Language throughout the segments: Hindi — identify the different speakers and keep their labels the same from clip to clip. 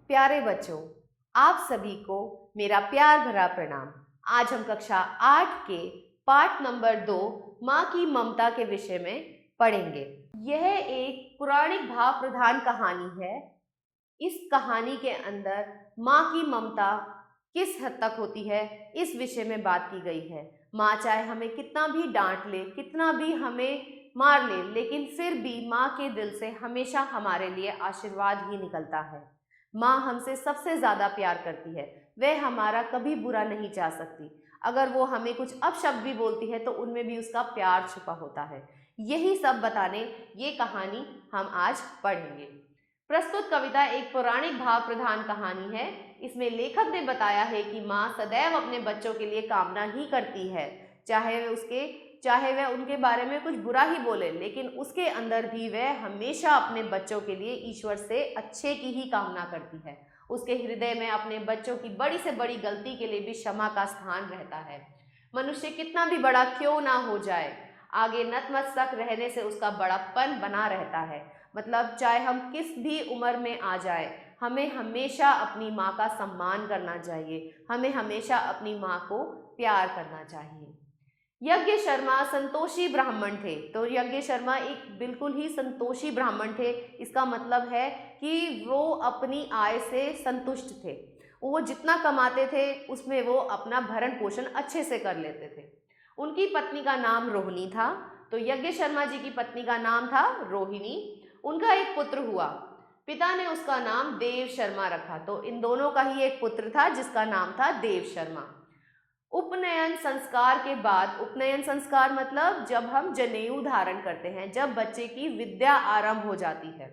Speaker 1: प्यारे बच्चों, आप सभी को मेरा प्यार भरा प्रणाम। आज हम कक्षा 8 के पाठ नंबर 2 माँ की ममता के विषय में पढ़ेंगे। यह एक पौराणिक भाव प्रधान कहानी है। इस कहानी के अंदर माँ की ममता किस हद तक होती है, इस विषय में बात की गई है। माँ चाहे हमें कितना भी डांट ले, कितना भी हमें मार ले, लेकिन फिर भी माँ के दिल से हमेशा हमारे लिए आशीर्वाद ही निकलता है। माँ हमसे सबसे ज़्यादा प्यार करती है। वह हमारा कभी बुरा नहीं चाह सकती। अगर वो हमें कुछ अपशब्द भी बोलती है तो उनमें भी उसका प्यार छुपा होता है। यही सब बताने ये कहानी हम आज पढ़ेंगे। प्रस्तुत कविता एक पौराणिक भाव प्रधान कहानी है। इसमें लेखक ने बताया है कि माँ सदैव अपने बच्चों के लिए कामना ही करती है, चाहे वह उनके बारे में कुछ बुरा ही बोले, लेकिन उसके अंदर भी वह हमेशा अपने बच्चों के लिए ईश्वर से अच्छे की ही कामना करती है। उसके हृदय में अपने बच्चों की बड़ी से बड़ी गलती के लिए भी क्षमा का स्थान रहता है। मनुष्य कितना भी बड़ा क्यों ना हो जाए, आगे नतमस्तक रहने से उसका बड़प्पन बना रहता है। मतलब चाहे हम किस भी उम्र में आ जाए, हमें हमेशा अपनी माँ का सम्मान करना चाहिए। हमें हमेशा अपनी माँ को प्यार करना चाहिए। यज्ञ शर्मा संतोषी ब्राह्मण थे। तो यज्ञ शर्मा एक बिल्कुल ही संतोषी ब्राह्मण थे। इसका मतलब है कि वो अपनी आय से संतुष्ट थे। वो जितना कमाते थे उसमें वो अपना भरण पोषण अच्छे से कर लेते थे। उनकी पत्नी का नाम रोहिणी था। तो यज्ञ शर्मा जी की पत्नी का नाम था रोहिणी। उनका एक पुत्र हुआ। पिता ने उसका नाम देव शर्मा रखा। तो इन दोनों का ही एक पुत्र था जिसका नाम था देव शर्मा। उपनयन संस्कार के बाद, उपनयन संस्कार मतलब जब हम जनेऊ धारण करते हैं, जब बच्चे की विद्या आरंभ हो जाती है,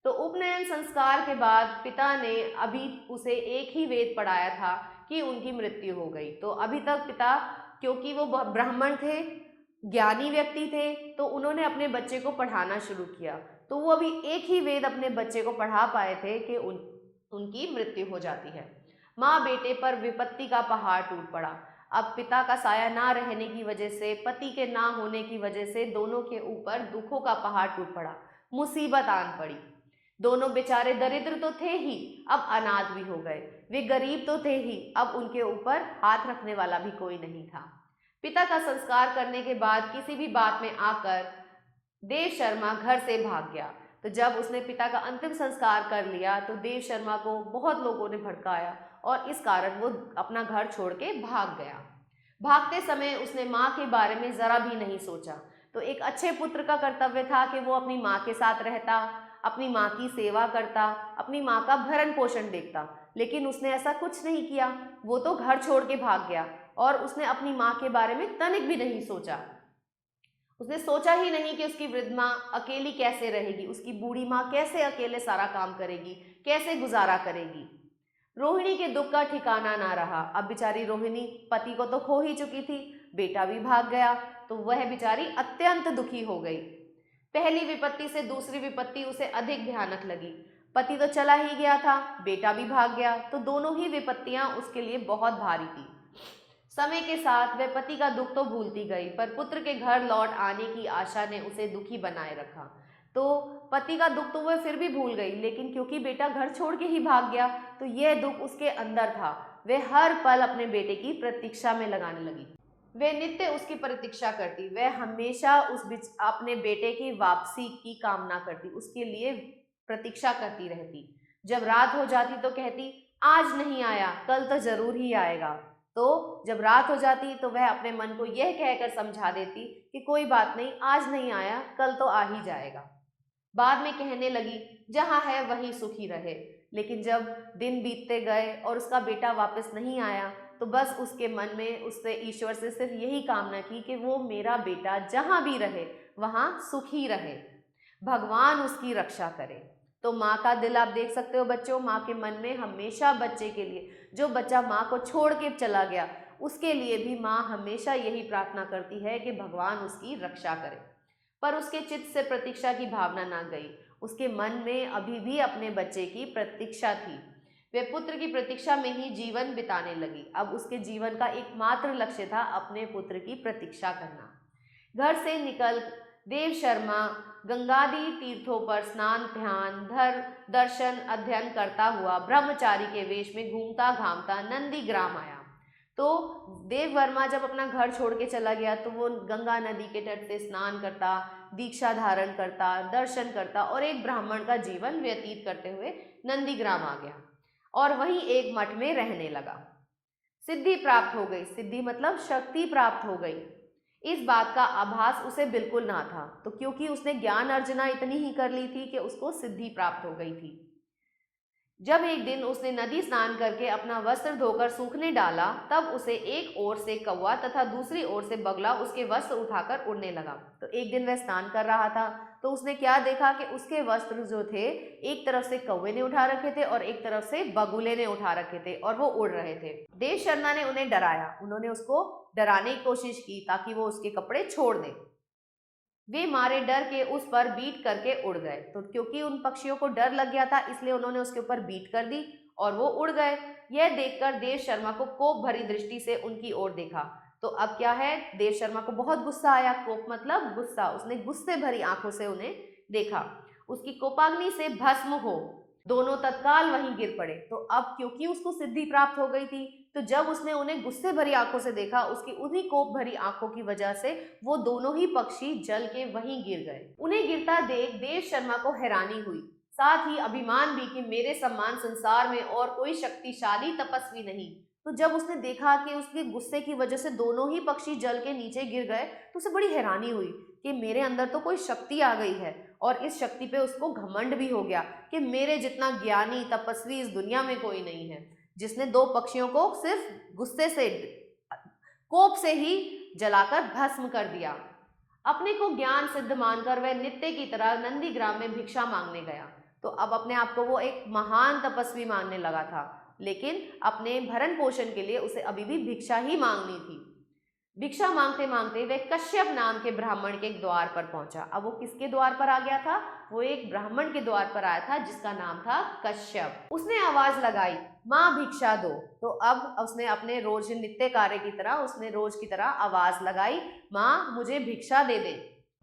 Speaker 1: तो उपनयन संस्कार के बाद पिता ने अभी उसे एक ही वेद पढ़ाया था कि उनकी मृत्यु हो गई। तो अभी तक पिता, क्योंकि वो ब्राह्मण थे, ज्ञानी व्यक्ति थे, तो उन्होंने अपने बच्चे को पढ़ाना शुरू किया। तो वो अभी एक ही वेद अपने बच्चे को पढ़ा पाए थे कि उनकी मृत्यु हो जाती है। माँ बेटे पर विपत्ति का पहाड़ टूट पड़ा। अब पिता का साया ना रहने की वजह से, पति के ना होने की वजह से दोनों के ऊपर दुखों का पहाड़ टूट पड़ा। मुसीबत आन पड़ी। दोनों बेचारे दरिद्र तो थे ही, अब अनाथ भी हो गए। वे गरीब तो थे ही, अब उनके ऊपर हाथ रखने वाला भी कोई नहीं था। पिता का संस्कार करने के बाद किसी भी बात में आकर देव शर्मा घर से भाग गया। तो जब उसने पिता का अंतिम संस्कार कर लिया तो देव शर्मा को बहुत लोगों ने भड़काया और इस कारण वो अपना घर छोड़ के भाग गया। भागते समय उसने माँ के बारे में जरा भी नहीं सोचा। तो एक अच्छे पुत्र का कर्तव्य था कि वो अपनी माँ के साथ रहता, अपनी माँ की सेवा करता, अपनी माँ का भरण पोषण देखता, लेकिन उसने ऐसा कुछ नहीं किया। वो तो घर छोड़ के भाग गया और उसने अपनी माँ के बारे में तनिक भी नहीं सोचा। उसने सोचा ही नहीं कि उसकी वृद्ध माँ अकेली कैसे रहेगी, उसकी बूढ़ी माँ कैसे अकेले सारा काम करेगी, कैसे गुजारा करेगी। रोहिणी के दुख का ठिकाना ना रहा। अब बेचारी रोहिणी पति को तो खो ही चुकी थी, बेटा भी भाग गया, तो वह बेचारी अत्यंत दुखी हो गई। पहली विपत्ति से दूसरी विपत्ति उसे अधिक भयानक लगी। पति तो चला ही गया था, बेटा भी भाग गया, तो दोनों ही विपत्तियां उसके लिए बहुत भारी थी। समय के साथ वह पति का दुख तो भूलती गई, पर पुत्र के घर लौट आने की आशा ने उसे दुखी बनाए रखा। तो पति का दुख तो वह फिर भी भूल गई, लेकिन क्योंकि बेटा घर छोड़ के ही भाग गया, तो यह दुख उसके अंदर था। वह हर पल अपने बेटे की प्रतीक्षा में लगाने लगी। वह नित्य उसकी प्रतीक्षा करती। वह हमेशा अपने बेटे की वापसी की कामना करती, उसके लिए प्रतीक्षा करती रहती। जब रात हो जाती तो कहती, आज नहीं आया, कल तो जरूर ही आएगा। तो जब रात हो जाती तो वह अपने मन को यह कहकर समझा देती कि कोई बात नहीं, आज नहीं आया, कल तो आ ही जाएगा। बाद में कहने लगी, जहाँ है वहीं सुखी रहे। लेकिन जब दिन बीतते गए और उसका बेटा वापस नहीं आया, तो बस उसके मन में उसने ईश्वर से सिर्फ यही कामना की कि वो मेरा बेटा जहाँ भी रहे वहाँ सुखी रहे, भगवान उसकी रक्षा करे। तो माँ का दिल आप देख सकते हो बच्चों। माँ के मन में हमेशा बच्चे के लिए, जो बच्चा माँ को छोड़ के चला गया, उसके लिए भी माँ हमेशा यही प्रार्थना करती है कि भगवान उसकी रक्षा करे। पर उसके चित्त से प्रतीक्षा की भावना ना गई। उसके मन में अभी भी अपने बच्चे की प्रतीक्षा थी। वह पुत्र की प्रतीक्षा में ही जीवन बिताने लगी। अब उसके जीवन का एकमात्र लक्ष्य था अपने पुत्र की प्रतीक्षा करना। घर से देव शर्मा गंगादि तीर्थों पर स्नान ध्यान दर्शन अध्ययन करता हुआ ब्रह्मचारी के वेश में घूमता घामता नंदीग्राम आया। तो देव वर्मा जब अपना घर छोड़ के चला गया तो वो गंगा नदी के तट से स्नान करता, दीक्षा धारण करता, दर्शन करता और एक ब्राह्मण का जीवन व्यतीत करते हुए नंदीग्राम आ गया और वहीं एक मठ में रहने लगा। सिद्धि प्राप्त हो गई। सिद्धि मतलब शक्ति प्राप्त हो गई। इस बात का आभास उसे बिल्कुल ना था, तो क्योंकि उसने ज्ञान अर्जना इतनी ही कर ली थी कि उसको सिद्धि प्राप्त हो गई थी। जब एक दिन उसने नदी स्नान करके अपना वस्त्र धोकर सूखने डाला, तब उसे एक ओर से कौवा तथा दूसरी ओर से बगला उसके वस्त्र उठाकर उड़ने लगा। तो एक दिन वह स्नान कर रहा था तो उसने क्या देखा कि उसके वस्त्र जो थे एक तरफ से कौवे ने उठा रखे थे और एक तरफ से बगुले ने उठा रखे थे और वो उड़ रहे थे। देव शर्मा ने उन्हें डराया। उन्होंने उसको डराने की कोशिश की ताकि वो उसके कपड़े छोड़ दे। वे मारे डर के उस पर बीट करके उड़ गए। तो क्योंकि उन पक्षियों को डर लग गया था इसलिए उन्होंने उसके ऊपर बीट कर दी और वो उड़ गए। यह देखकर देव शर्मा को कोप भरी दृष्टि से उनकी ओर देखा। तो अब क्या है, देव शर्मा को बहुत गुस्सा आया। कोप मतलब गुस्सा। उसने गुस्से भरी आंखों से उन्हें देखा। उसकी कोपाग्नि से भस्म हो दोनों तत्काल वहीं गिर पड़े। तो अब क्योंकि उसको सिद्धि प्राप्त हो गई थी, तो जब उसने उन्हें गुस्से भरी आंखों से देखा, उसकी उन्हीं कोप भरी आंखों की वजह से वो दोनों ही पक्षी जल के वहीं गिर गए। उन्हें गिरता देख देव शर्मा को हैरानी हुई, साथ ही अभिमान भी कि मेरे समान संसार में और कोई शक्तिशाली तपस्वी नहीं। तो जब उसने देखा कि उसके गुस्से की वजह से दोनों ही पक्षी जल के नीचे गिर गए तो उसे बड़ी हैरानी हुई कि मेरे अंदर तो कोई शक्ति आ गई है। और इस शक्ति पे उसको घमंड भी हो गया कि मेरे जितना ज्ञानी तपस्वी इस दुनिया में कोई नहीं है, जिसने दो पक्षियों को सिर्फ गुस्से से, कोप से ही जलाकर भस्म कर दिया। अपने को ज्ञान सिद्ध मानकर वह नित्य की तरह नंदीग्राम में भिक्षा मांगने गया। तो अब अपने आप को वो एक महान तपस्वी मानने लगा था, लेकिन अपने भरण पोषण के लिए उसे अभी भी भिक्षा ही मांगनी थी। भिक्षा मांगते मांगते वह कश्यप नाम के ब्राह्मण के द्वार पर पहुंचा। अब वो किसके द्वार पर आ गया था? वो एक ब्राह्मण के द्वार पर आया था जिसका नाम था कश्यप। उसने आवाज लगाई, माँ भिक्षा दो। तो अब उसने अपने रोज नित्य कार्य की तरह उसने रोज की तरह आवाज लगाई, माँ मुझे भिक्षा दे दे।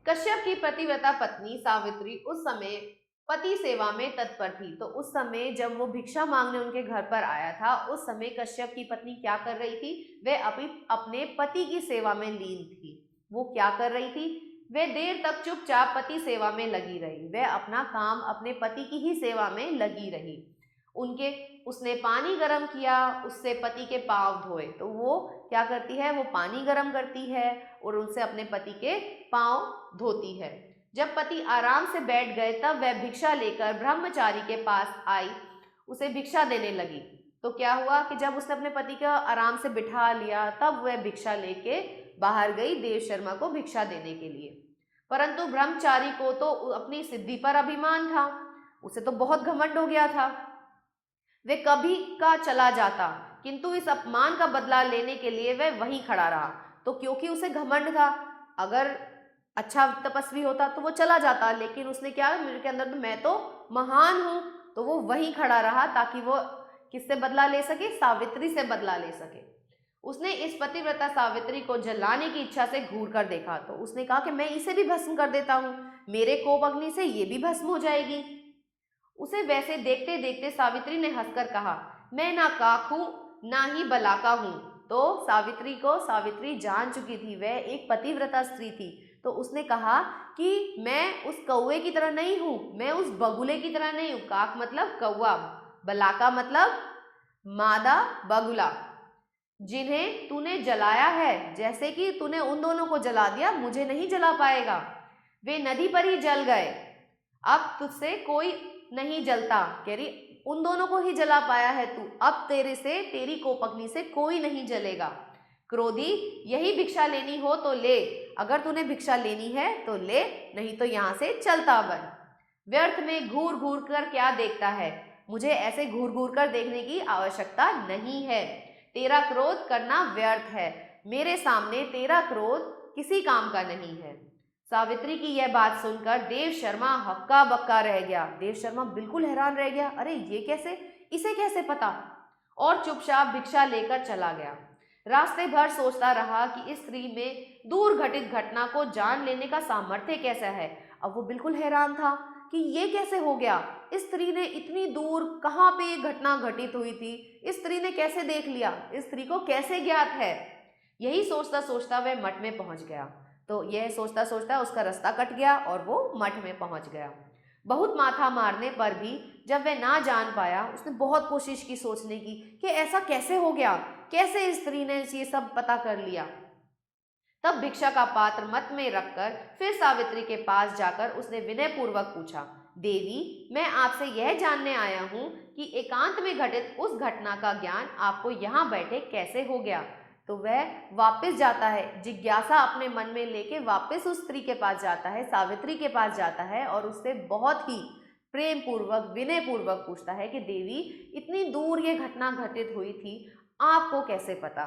Speaker 1: कश्यप की पतिव्रता पत्नी सावित्री उस समय पति सेवा में तत्पर थी। तो उस समय जब वो भिक्षा मांगने उनके घर पर आया था, उस समय कश्यप की पत्नी क्या कर रही थी? वह अपने पति की सेवा में लीन थी। वो क्या कर रही थी? वह देर तक चुपचाप पति सेवा में लगी रही। वह अपना काम अपने पति की ही सेवा में लगी रही। उसने पानी गर्म किया, उससे पति के पांव धोए। तो वो क्या करती है? वो पानी गर्म करती है और उनसे अपने पति के पांव धोती है। जब पति आराम से बैठ गए तब वह भिक्षा लेकर ब्रह्मचारी के पास आई, उसे भिक्षा देने लगी। तो क्या हुआ कि जब उसने अपने पति को आराम से बिठा लिया तब वह भिक्षा लेके बाहर गई देव शर्मा को भिक्षा देने के लिए। परंतु ब्रह्मचारी को तो अपनी सिद्धि पर अभिमान था, उसे तो बहुत घमंड हो गया था। वह कभी का चला जाता, किंतु इस अपमान का बदला लेने के लिए वह वहीं खड़ा रहा। तो क्योंकि उसे घमंड था, अगर अच्छा तपस्वी होता तो वो चला जाता, लेकिन उसने क्या, मेरे के अंदर तो मैं तो महान हूं, तो वो वहीं खड़ा रहा ताकि वो किससे बदला ले सके? सावित्री से बदला ले सके। उसने इस पतिव्रता सावित्री को जलाने की इच्छा से घूर कर देखा। तो उसने कहा कि मैं इसे भी भस्म कर देता हूँ, मेरे कोप अग्नि से ये भी भस्म हो जाएगी। उसे वैसे देखते देखते सावित्री ने हंसकर कहा, मैं ना काक हूं ना ही बलाका हूं। तो सावित्री जान चुकी थी, वह एक पतिव्रता स्त्री थी। तो उसने कहा कि मैं उस कौवे की तरह नहीं हूं, मैं उस बगुले की तरह नहीं हूं। काक मतलब कौवा, बलाका मतलब मादा बगुला, जिन्हें तूने जलाया है। जैसे कि तूने उन दोनों को जला दिया, मुझे नहीं जला पाएगा। वे नदी पर ही जल गए, अब तुझसे कोई नहीं जलता। कह रही उन दोनों को ही जला पाया है तू, अब तेरी कोपग्नि से कोई नहीं जलेगा। क्रोधी, यही भिक्षा लेनी हो तो ले, अगर तूने भिक्षा लेनी है तो ले, नहीं तो यहाँ से चलता बन। व्यर्थ में घूर घूर कर क्या देखता है? मुझे ऐसे घूर घूर कर देखने की आवश्यकता नहीं है। तेरा क्रोध करना व्यर्थ है, मेरे सामने तेरा क्रोध किसी काम का नहीं है। सावित्री की यह बात सुनकर देव शर्मा हक्का बक्का रह गया। देव शर्मा बिल्कुल हैरान रह गया, अरे ये कैसे, इसे कैसे पता? और चुपचाप भिक्षा लेकर चला गया। रास्ते भर सोचता रहा कि इस स्त्री में दूर घटित घटना को जान लेने का सामर्थ्य कैसा है। अब वो बिल्कुल हैरान था कि ये कैसे हो गया। इस स्त्री ने इतनी दूर कहाँ पे ये घटना घटित हुई थी, इस स्त्री ने कैसे देख लिया, इस स्त्री को कैसे ज्ञात है। यही सोचता सोचता वह मठ में पहुंच गया। तो यह सोचता सोचता उसका रास्ता कट गया और वो मठ में पहुंच गया। बहुत माथा मारने पर भी जब वह ना जान पाया, उसने बहुत कोशिश की सोचने की कि ऐसा कैसे हो गया, कैसे इस स्त्री ने ये सब पता कर लिया। तब भिक्षा का पात्र मत में रखकर फिर सावित्री के पास जाकर उसने विनय पूर्वक पूछा, देवी, मैं आपसे यह जानने आया हूँ कि एकांत में घटित उस घटना का ज्ञान आपको यहाँ बैठे कैसे हो गया। तो वह वापस जाता है, जिज्ञासा अपने मन में लेके वापस उस स्त्री के पास जाता है, सावित्री के पास जाता है और उससे बहुत ही प्रेम पूर्वक विनय पूर्वक पूछता है कि देवी, इतनी दूर ये घटना घटित हुई थी, आपको कैसे पता।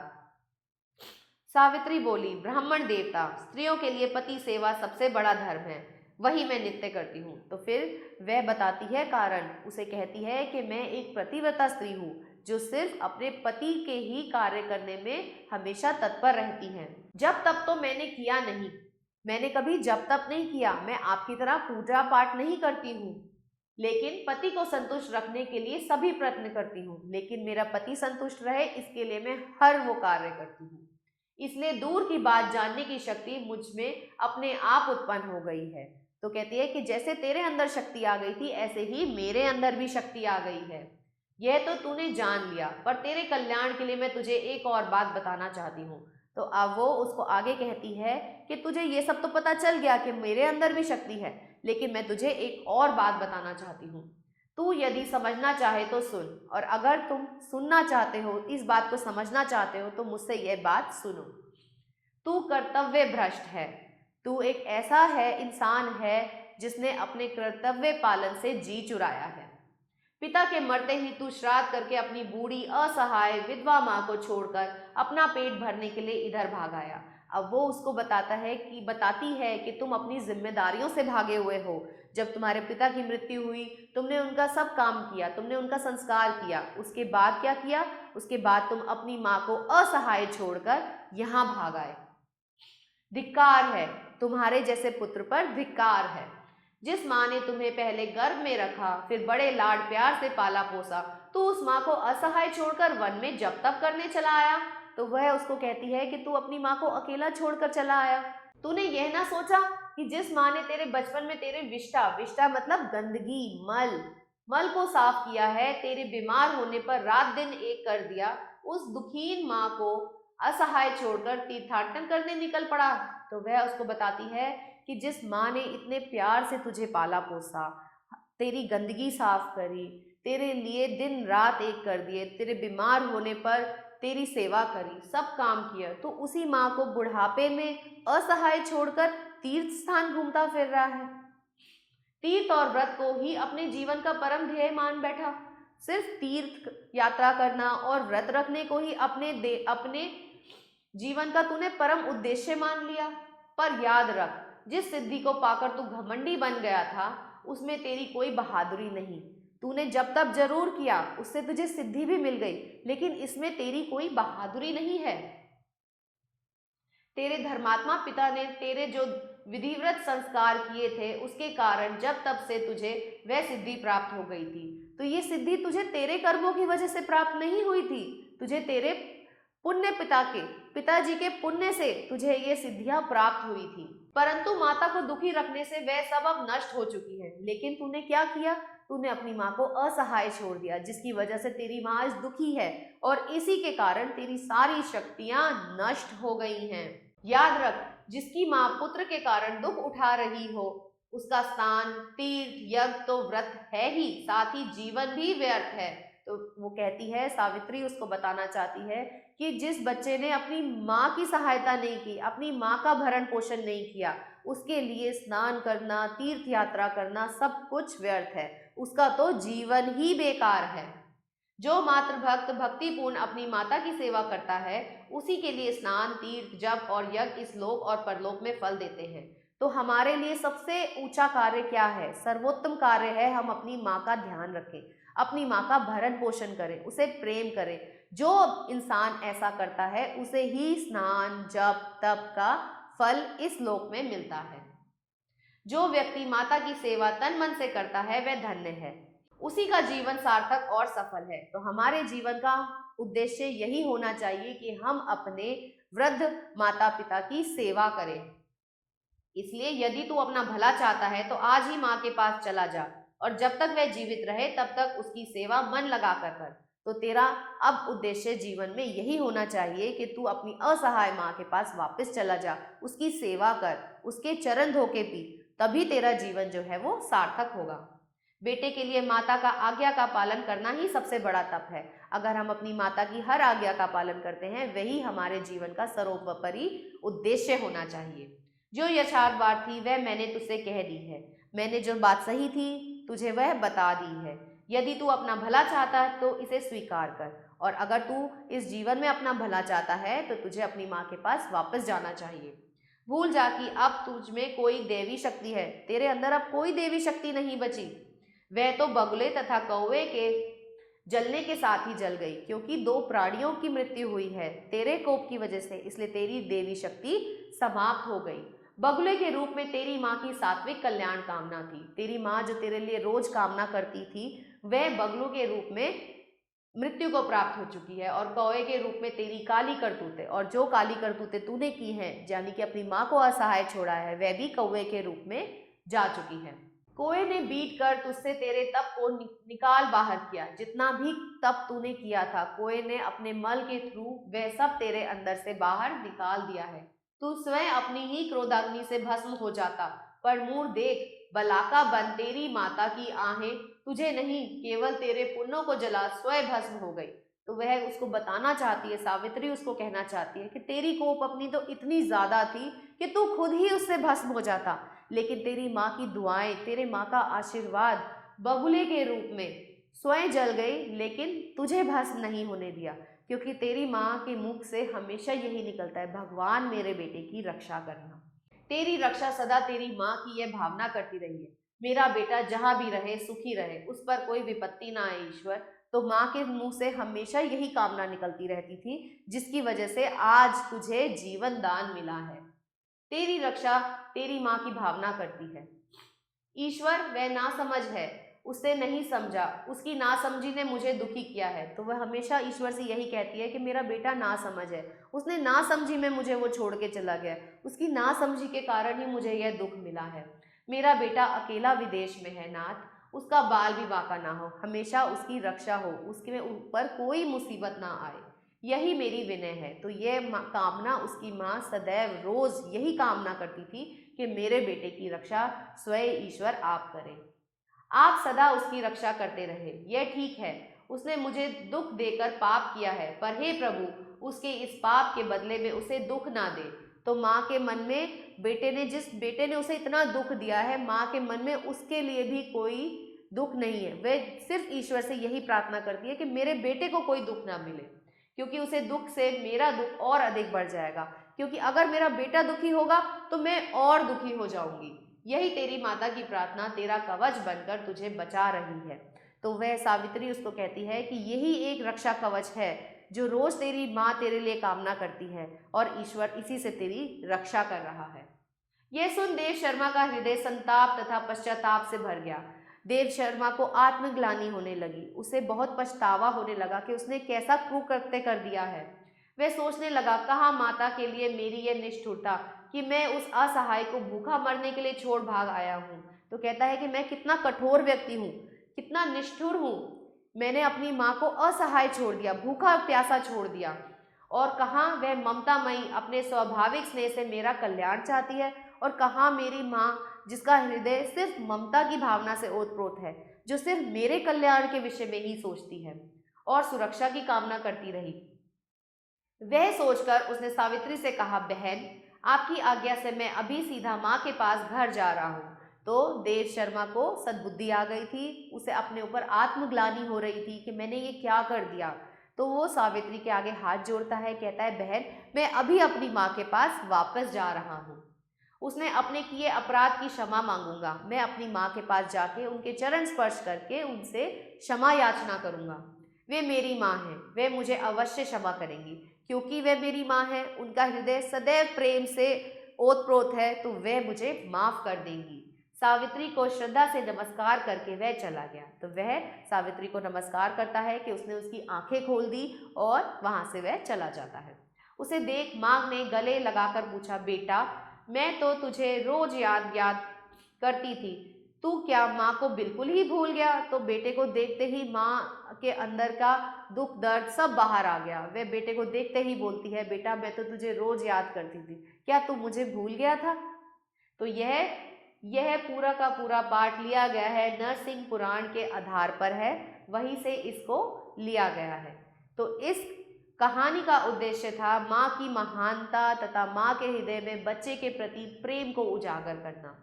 Speaker 1: सावित्री बोली, ब्राह्मण देवता, स्त्रियों के लिए पति सेवा सबसे बड़ा धर्म है, वही मैं नित्य करती हूँ। तो फिर वह बताती है कारण, उसे कहती है कि मैं एक पतिव्रता स्त्री हूँ जो सिर्फ अपने पति के ही कार्य करने में हमेशा तत्पर रहती हैं। जब तब तो मैंने किया नहीं, मैंने कभी जब तब नहीं किया, मैं आपकी तरह पूजा पाठ नहीं करती हूँ, लेकिन पति को संतुष्ट रखने के लिए सभी प्रयत्न करती हूँ, लेकिन मेरा पति संतुष्ट रहे इसके लिए मैं हर वो कार्य करती हूँ। इसलिए दूर की बात जानने की शक्ति मुझ में अपने आप उत्पन्न हो गई है। तो कहती है कि जैसे तेरे अंदर शक्ति आ गई थी, ऐसे ही मेरे अंदर भी शक्ति आ गई है। यह तो तूने जान लिया, पर तेरे कल्याण के लिए मैं तुझे एक और बात बताना चाहती हूँ। तो अब वो उसको आगे कहती है कि तुझे ये सब तो पता चल गया कि मेरे अंदर भी शक्ति है, लेकिन मैं तुझे एक और बात बताना चाहती हूँ। तू यदि समझना चाहे तो सुन, और अगर तुम सुनना चाहते हो, इस बात को समझना चाहते हो, तो मुझसे यह बात सुनो। तू कर्तव्य भ्रष्ट है। तू एक ऐसा है इंसान है जिसने अपने कर्तव्य पालन से जी चुराया है। पिता के मरते ही तू श्राद्ध करके अपनी बूढ़ी असहाय विधवा माँ को छोड़कर अपना पेट भरने के लिए इधर भाग आया। अब वो उसको बताती है कि तुम अपनी जिम्मेदारियों से भागे हुए हो। जब तुम्हारे पिता की मृत्यु हुई, तुमने उनका सब काम किया, तुमने उनका संस्कार किया, उसके बाद क्या किया, उसके बाद तुम अपनी माँ को असहाय छोड़कर यहाँ भाग आए। धिक्कार है, तुम्हारे जैसे पुत्र पर धिक्कार है। जिस माँ ने तुम्हें पहले गर्भ में रखा, फिर बड़े लाड प्यार से पाला पोसा, तू उस माँ को असहाय छोड़कर वन में जब तब करने चला आया। तो वह उसको कहती है कि तू अपनी माँ को अकेला छोड़कर चला आया। तूने यह ना सोचा कि जिस माँ ने तेरे बचपन में तेरे विष्टा मतलब गंदगी, मल को साफ किया है, तेरे बीमार होने पर रात दिन एक कर दिया, उस दुखीन माँ को असहाय छोड़कर तीर्थाटन करने निकल पड़ा। तो वह उसको बताती है कि जिस माँ ने इतने प्यार से तुझे पाला पोसा, तेरी गंदगी साफ करी, तेरे लिए दिन रात एक कर दिए, तेरे बीमार होने पर तेरी सेवा करी, सब काम किया, तो उसी माँ को बुढ़ापे में असहाय छोड़कर तीर्थ स्थान घूमता फिर रहा है। तीर्थ और व्रत को ही अपने जीवन का परम ध्येय मान बैठा। सिर्फ तीर्थ यात्रा करना और व्रत रखने को ही अपने जीवन का तूने परम उद्देश्य मान लिया। पर याद रख, जिस सिद्धि को पाकर तू घमंडी बन गया था, उसमें तेरी कोई बहादुरी नहीं। तूने जब तब जरूर किया, उससे तुझे सिद्धि भी मिल गई, लेकिन इसमें तेरी कोई बहादुरी नहीं है। तेरे धर्मात्मा पिता ने तेरे जो विधिव्रत संस्कार किए थे, उसके कारण जब तब से तुझे वह सिद्धि प्राप्त हो गई थी। तो ये सिद्धि तुझे तेरे कर्मों की वजह से प्राप्त नहीं हुई थी, तुझे तेरे पुण्य पिताजी के पुण्य से तुझे ये सिद्धियां प्राप्त हुई थी। परंतु माता को दुखी रखने से वह सब अब नष्ट हो चुकी है। लेकिन तूने क्या किया, तूने अपनी माँ को असहाय छोड़ दिया, जिसकी वजह से तेरी माँ आज दुखी है और इसी के कारण तेरी सारी शक्तियां नष्ट हो गई हैं। याद रख, जिसकी माँ पुत्र के कारण दुख उठा रही हो, उसका स्थान तीर्थ यज्ञ तो व्रत है ही, साथ ही जीवन भी व्यर्थ है। तो वो कहती है, सावित्री उसको बताना चाहती है कि जिस बच्चे ने अपनी माँ की सहायता नहीं की, अपनी माँ का भरण पोषण नहीं किया, उसके लिए स्नान करना, तीर्थ यात्रा करना सब कुछ व्यर्थ है, उसका तो जीवन ही बेकार है। जो मातृभक्त भक्तिपूर्ण अपनी माता की सेवा करता है, उसी के लिए स्नान, तीर्थ, जप और यज्ञ इस लोक और परलोक में फल देते हैं। तो हमारे लिए सबसे ऊंचा कार्य क्या है, सर्वोत्तम कार्य है हम अपनी माँ का ध्यान रखें, अपनी माँ का भरण पोषण करे, उसे प्रेम करे। जो इंसान ऐसा करता है उसे ही स्नान जप तप का फल इस लोक में मिलता है। जो व्यक्ति माता की सेवा तन मन से करता है वह धन्य है, उसी का जीवन सार्थक और सफल है। तो हमारे जीवन का उद्देश्य यही होना चाहिए कि हम अपने वृद्ध माता पिता की सेवा करें। इसलिए यदि तू अपना भला चाहता है तो आज ही माँ के पास चला जा, और जब तक वह जीवित रहे तब तक उसकी सेवा मन लगा कर कर। तो तेरा अब उद्देश्य जीवन में यही होना चाहिए कि तू अपनी असहाय माँ के पास वापस चला जा, उसकी सेवा कर, उसके चरण धो के पी, तभी तेरा जीवन जो है वो सार्थक होगा। बेटे के लिए माता का आज्ञा का पालन करना ही सबसे बड़ा तप है। अगर हम अपनी माता की हर आज्ञा का पालन करते हैं वही हमारे जीवन का सर्वोपरि उद्देश्य होना चाहिए। जो यथार्थ बात थी वह मैंने तुझसे कह दी है, मैंने जो बात सही थी तुझे वह बता दी है। यदि तू अपना भला चाहता है तो इसे स्वीकार कर, और अगर तू इस जीवन में अपना भला चाहता है तो तुझे अपनी माँ के पास वापस जाना चाहिए। भूल जा कि अब तुझ में कोई देवी शक्ति है, तेरे अंदर अब कोई देवी शक्ति नहीं बची। वह तो बगुले तथा कौवे के जलने के साथ ही जल गई, क्योंकि दो प्राणियों की मृत्यु हुई है तेरे कोप की वजह से, इसलिए तेरी देवी शक्ति समाप्त हो गई। बगुले के रूप में तेरी माँ की सात्विक कल्याण कामना थी। तेरी माँ जो तेरे लिए रोज कामना करती थी वह बगुलों के रूप में मृत्यु को प्राप्त हो चुकी है, और कौवे के रूप में तेरी काली करतूतें, और जो काली करतूतें तूने की हैं यानी कि अपनी माँ को असहाय छोड़ा है, वह भी कौवे के रूप में जा चुकी है। कौवे ने बीट कर तुझसे तेरे तप को निकाल बाहर किया। जितना भी तप तूने किया था कौवे ने अपने मल के थ्रू वह सब तेरे अंदर से बाहर निकाल दिया है। तू स्वयं अपनी ही क्रोधाग्नि से भस्म हो जाता, पर मूर देख बलाका बन तेरी माता की आहें तुझे नहीं केवल तेरे पुण्यों को जला स्वयं भस्म हो गई। तो वह उसको बताना चाहती है, सावित्री उसको कहना चाहती है कि तेरी कोप अपनी तो इतनी ज्यादा थी कि तू खुद ही उससे भस्म हो जाता, लेकिन तेरी माँ की दुआएं, तेरे माँ का आशीर्वाद बगुले के रूप में स्वयं जल गई, लेकिन तुझे भस्म नहीं होने दिया, क्योंकि तेरी माँ के मुख से हमेशा यही निकलता है, भगवान मेरे बेटे की रक्षा करना। तेरी रक्षा सदा तेरी माँ की यह भावना करती रही है, मेरा बेटा जहाँ भी रहे सुखी रहे, उस पर कोई विपत्ति ना आए ईश्वर। तो माँ के मुंह से हमेशा यही कामना निकलती रहती थी, जिसकी वजह से आज तुझे जीवन दान मिला है। तेरी रक्षा तेरी माँ की भावना करती है। ईश्वर वह ना समझ है, उससे नहीं समझा, उसकी नासमझी ने मुझे दुखी किया है। तो वह हमेशा ईश्वर से यही कहती है कि मेरा बेटा ना समझ है, उसने नासमझी में मुझे वो छोड़ के चला गया, उसकी नासमझी के कारण ही मुझे यह दुख मिला है। मेरा बेटा अकेला विदेश में है नाथ, उसका बाल भी बाका ना हो, हमेशा उसकी रक्षा हो, उसके ऊपर कोई मुसीबत ना आए, यही मेरी विनय है। तो यह कामना उसकी माँ सदैव रोज यही कामना करती थी कि मेरे बेटे की रक्षा स्वयं ईश्वर आप करें, आप सदा उसकी रक्षा करते रहे। यह ठीक है, उसने मुझे दुख देकर पाप किया है, पर हे प्रभु उसके इस पाप के बदले में उसे दुख ना दे। तो माँ के मन में जिस बेटे ने उसे इतना दुख दिया है, माँ के मन में उसके लिए भी कोई दुख नहीं है। वह सिर्फ ईश्वर से यही प्रार्थना करती है कि मेरे बेटे को कोई दुख ना मिले, क्योंकि उसे दुख से मेरा दुख और अधिक बढ़ जाएगा, क्योंकि अगर मेरा बेटा दुखी होगा तो मैं और दुखी हो जाऊंगी। यही तेरी माता की प्रार्थना तेरा कवच बनकर तुझे बचा रही है। तो वह सावित्री उसको कहती है कि यही एक रक्षा कवच है जो रोज तेरी माँ तेरे लिए कामना करती है, और ईश्वर इसी से तेरी रक्षा कर रहा है। यह सुन देव शर्मा का हृदय संताप तथा पश्चाताप से भर गया। देव शर्मा को आत्मग्लानि होने लगी, उसे बहुत पछतावा होने लगा कि उसने कैसा कुकृत्य कर दिया है। वह सोचने लगा, कहाँ माता के लिए मेरी यह निष्ठुरता कि मैं उस असहाय को भूखा मरने के लिए छोड़ भाग आया हूँ। तो कहता है कि मैं कितना कठोर व्यक्ति हूँ, कितना निष्ठुर हूँ, मैंने अपनी माँ को असहाय छोड़ दिया, भूखा प्यासा छोड़ दिया। और कहाँ वह ममतामयी अपने स्वाभाविक स्नेह से मेरा कल्याण चाहती है, और कहाँ मेरी माँ जिसका हृदय सिर्फ ममता की भावना से ओतप्रोत है, जो सिर्फ मेरे कल्याण के विषय में ही सोचती है और सुरक्षा की कामना करती रही। वह सोचकर उसने सावित्री से कहा, बहन आपकी आज्ञा से मैं अभी सीधा माँ के पास घर जा रहा हूँ। तो देव शर्मा को सद्बुद्धि आ गई थी, उसे अपने ऊपर आत्मग्लानि हो रही थी कि मैंने ये क्या कर दिया। तो वो सावित्री के आगे हाथ जोड़ता है, कहता है, बहन मैं अभी अपनी माँ के पास वापस जा रहा हूँ। उसने अपने किए अपराध की क्षमा मांगूंगा। मैं अपनी माँ के पास जाके उनके चरण स्पर्श करके उनसे क्षमा याचना करूंगा। वे मेरी माँ हैं, वे मुझे अवश्य क्षमा करेंगी, क्योंकि वे मेरी माँ है। उनका हृदय सदैव प्रेम से ओतप्रोत है, तो वे मुझे माफ कर देंगी। सावित्री को श्रद्धा से नमस्कार करके वह चला गया। तो वह सावित्री को नमस्कार करता है कि उसने उसकी आंखें खोल दी और वहां से वह चला जाता है। उसे देख माँ ने गले लगाकर पूछा, बेटा मैं तो तुझे रोज याद याद करती थी, तू क्या माँ को बिल्कुल ही भूल गया? तो बेटे को देखते ही माँ के अंदर का दुख दर्द सब बाहर आ गया। वह बेटे को देखते ही बोलती है, बेटा मैं तो तुझे रोज याद करती थी, क्या तू मुझे भूल गया था? तो यह पूरा का पूरा पाठ लिया गया है नरसिंह पुराण के आधार पर है, वहीं से इसको लिया गया है। तो इस कहानी का उद्देश्य था माँ की महानता तथा माँ के हृदय में बच्चे के प्रति प्रेम को उजागर करना।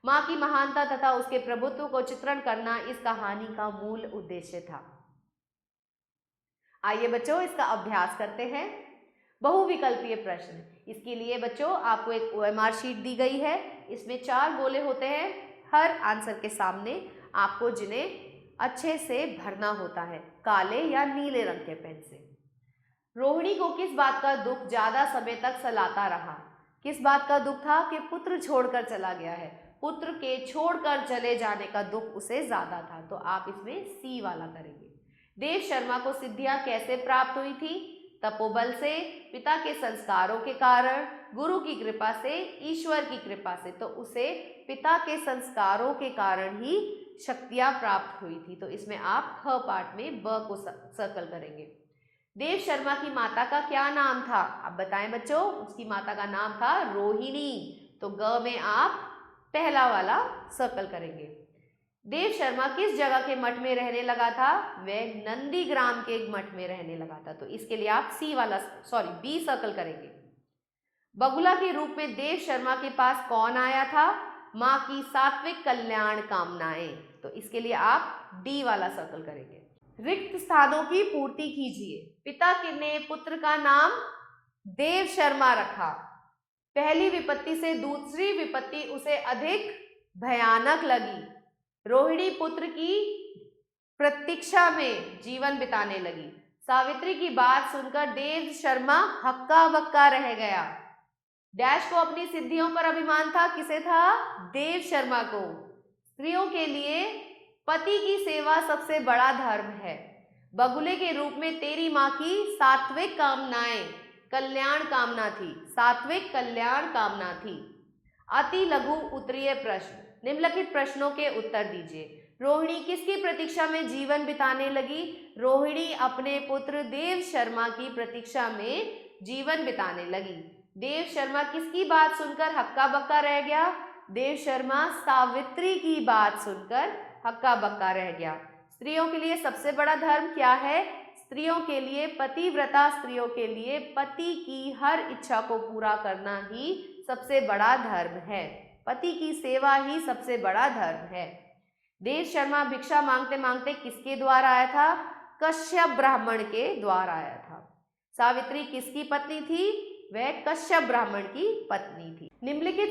Speaker 1: माँ की महानता तथा उसके प्रभुत्व को चित्रण करना इस कहानी का मूल उद्देश्य था। आइए बच्चों इसका अभ्यास करते हैं। बहुविकल्पीय प्रश्न, इसके लिए बच्चों आपको एक OMR शीट दी गई है। इसमें 4 गोले होते हैं हर आंसर के सामने, आपको जिन्हें अच्छे से भरना होता है काले या नीले रंग के पेन से। रोहिणी को किस बात का दुख ज्यादा समय तक सलाता रहा? किस बात का दुख था? कि पुत्र छोड़कर चला गया है, पुत्र के छोड़कर चले जाने का दुख उसे ज्यादा था। तो आप इसमें C वाला करेंगे। देव शर्मा को सिद्धियां कैसे प्राप्त हुई थी? तपोबल से, पिता के संस्कारों के कारण, गुरु की कृपा से, ईश्वर की कृपा से। तो उसे पिता के संस्कारों के कारण ही शक्तियां प्राप्त हुई थी। तो इसमें आप ख पार्ट में ब को सर्कल करेंगे। देव शर्मा की माता का क्या नाम था? अब बताएं बच्चों, उसकी माता का नाम था रोहिणी। तो ग में आप पहला वाला सर्कल करेंगे। देव शर्मा किस जगह के मठ में रहने लगा था? वह नंदीग्राम के एक मठ में रहने लगा था। तो इसके लिए आप बी सर्कल करेंगे। बगुला के रूप में देव शर्मा के पास कौन आया था? माँ की सात्विक कल्याण कामनाएं। तो इसके लिए आप डी वाला सर्कल करेंगे। रिक्त स्थानों की पूर्ति कीजिए। पिता ने पुत्र का नाम देव शर्मा रखा। पहली विपत्ति से दूसरी विपत्ति उसे अधिक भयानक लगी। रोहिणी पुत्र की प्रतीक्षा में जीवन बिताने लगी। सावित्री की बात सुनकर देव शर्मा हक्का बक्का रह गया। डैश को अपनी सिद्धियों पर अभिमान था। किसे था? देव शर्मा को। स्त्रियों के लिए पति की सेवा सबसे बड़ा धर्म है। बगुले के रूप में तेरी माँ की सात्विक कामनाएं कल्याण कामना थी, सात्विक कल्याण कामना थी। अति लघु उत्तरीय प्रश्न, निम्नलिखित प्रश्नों के उत्तर दीजिए। रोहिणी किसकी प्रतीक्षा में जीवन बिताने लगी? रोहिणी अपने पुत्र देव शर्मा की प्रतीक्षा में जीवन बिताने लगी। देव शर्मा किसकी बात सुनकर हक्का बक्का रह गया? देव शर्मा सावित्री की बात सुनकर हक्का बक्का रह गया। स्त्रियों के लिए सबसे बड़ा धर्म क्या है? स्त्रियों के लिए, पतिव्रता स्त्रियों के लिए पति की हर इच्छा को पूरा करना ही सबसे बड़ा धर्म है। पति की सेवा ही सबसे बड़ा धर्म है। देव शर्मा भिक्षा मांगते मांगते किसके द्वार आया था? कश्यप ब्राह्मण के द्वार आया था। सावित्री किसकी पत्नी थी? वह कश्यप ब्राह्मण की पत्नी थी। निम्नलिखित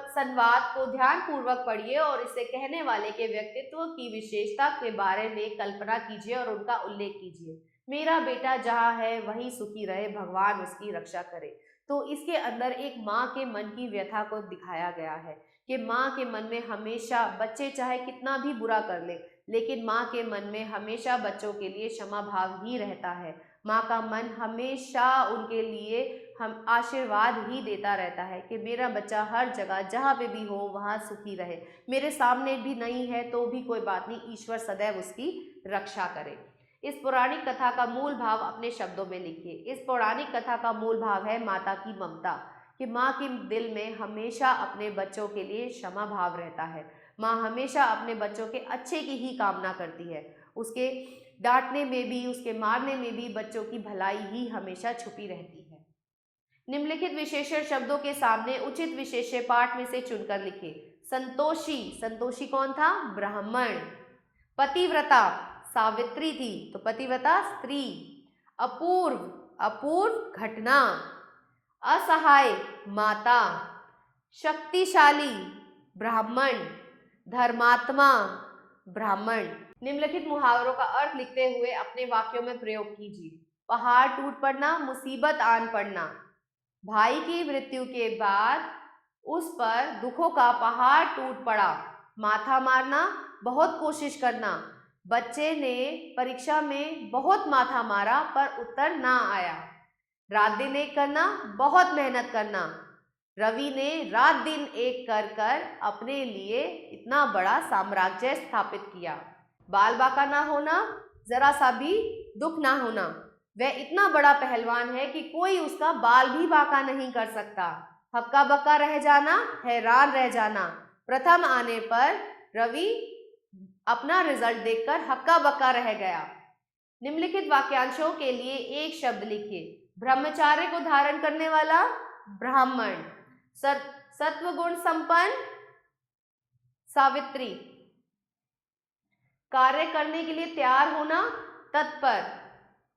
Speaker 1: संवाद को ध्यान पूर्वक पढ़िए और इसे कहने वाले के व्यक्तित्व की विशेषता के बारे में कल्पना कीजिए और उनका उल्लेख कीजिए। मेरा बेटा जहाँ है वहीं सुखी रहे, भगवान उसकी रक्षा करे। तो इसके अंदर एक माँ के मन की व्यथा को दिखाया गया है कि माँ के मन में हमेशा, बच्चे चाहे कितना भी बुरा कर ले, लेकिन माँ के मन में हमेशा बच्चों के लिए क्षमा भाव ही रहता है। माँ का मन हमेशा उनके लिए हम आशीर्वाद ही देता रहता है कि मेरा बच्चा हर जगह जहाँ पे भी हो वहाँ सुखी रहे। मेरे सामने भी नहीं है तो भी कोई बात नहीं, ईश्वर सदैव उसकी रक्षा करे। इस पौराणिक कथा का मूल भाव अपने शब्दों में लिखिए। इस पौराणिक कथा का मूल भाव है माता की ममता, कि माँ के दिल में हमेशा अपने बच्चों के लिए क्षमा भाव रहता है। माँ हमेशा अपने बच्चों के अच्छे की ही कामना करती है। उसके डांटने में भी, उसके मारने में भी बच्चों की भलाई ही हमेशा छुपी रहती है। निम्नलिखित विशेषण शब्दों के सामने उचित विशेष्य पाठ में से चुनकर लिखिए। संतोषी, संतोषी कौन था? ब्राह्मण। पतिव्रता, सावित्री थी, तो पतिव्रता स्त्री। अपूर्व, अपूर्व घटना। असहाय, माता। शक्तिशाली ब्राह्मण, धर्मात्मा ब्राह्मण। निम्नलिखित मुहावरों का अर्थ लिखते हुए अपने वाक्यों में प्रयोग कीजिए। पहाड़ टूट पड़ना, मुसीबत आन पड़ना। भाई की मृत्यु के बाद उस पर दुखों का पहाड़ टूट पड़ा। माथा मारना, बहुत कोशिश करना। बच्चे ने परीक्षा में बहुत माथा मारा पर उत्तर ना आया। रात दिन एक करना, बहुत मेहनत करना। रवि ने रात दिन एक कर कर अपने लिए इतना बड़ा साम्राज्य स्थापित किया। बाल बांका ना होना, जरा सा भी दुख ना होना। वह इतना बड़ा पहलवान है कि कोई उसका बाल भी बांका नहीं कर सकता। हक्का बक्का रह जाना, हैरान रह जाना। प्रथम आने पर रवि अपना रिजल्ट देखकर हक्का बक्का रह गया। निम्नलिखित वाक्यांशों के लिए एक शब्द लिखिए। ब्रह्मचार्य को धारण करने वाला ब्राह्मण। सत्व गुण संपन्न सावित्री। कार्य करने के लिए तैयार होना, तत्पर।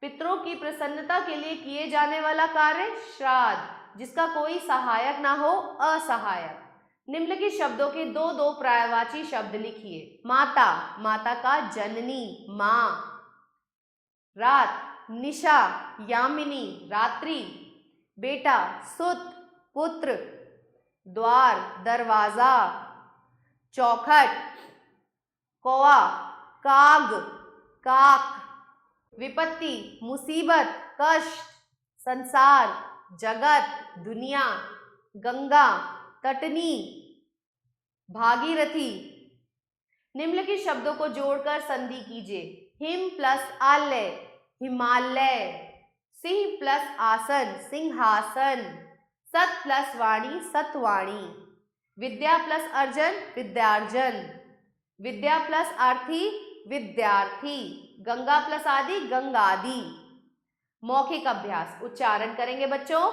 Speaker 1: पितरों की प्रसन्नता के लिए किए जाने वाला कार्य श्राद्ध, जिसका कोई सहायक ना हो, असहायक। निम्नलिखित शब्दों के दो दो पर्यायवाची शब्द लिखिए। माता, माता का जननी, मां। रात, निशा, यामिनी, रात्रि। बेटा, सुत, पुत्र। द्वार, दरवाजा। चौखट, कौवा, काग, काक। विपत्ति, मुसीबत, कष्ट। संसार, जगत, दुनिया। गंगा, तटनी, भागीरथी। निम्नलिखित शब्दों को जोड़कर संधि कीजिए। हिम प्लस आलय, हिमालय। सिंह प्लस आसन, सिंहासन। सत प्लस वाणी, सतवाणी। विद्या प्लस अर्जन, विद्यार्जन। विद्या प्लस आर्थी, विद्यार्थी। गंगा प्लस आदि, गंगादि। मौखिक अभ्यास उच्चारण करेंगे बच्चों।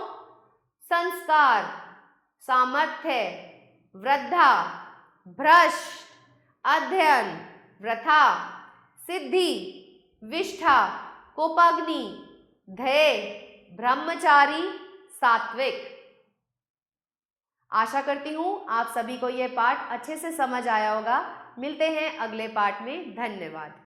Speaker 1: संस्कार, सामर्थ्य, वृद्धा, भ्रष्ट, अध्ययन, वृथा, सिद्धि, विष्ठा, कोपाग्नि, ध्येय, ब्रह्मचारी, सात्विक। आशा करती हूँ आप सभी को यह पाठ अच्छे से समझ आया होगा। मिलते हैं अगले पाठ में। धन्यवाद।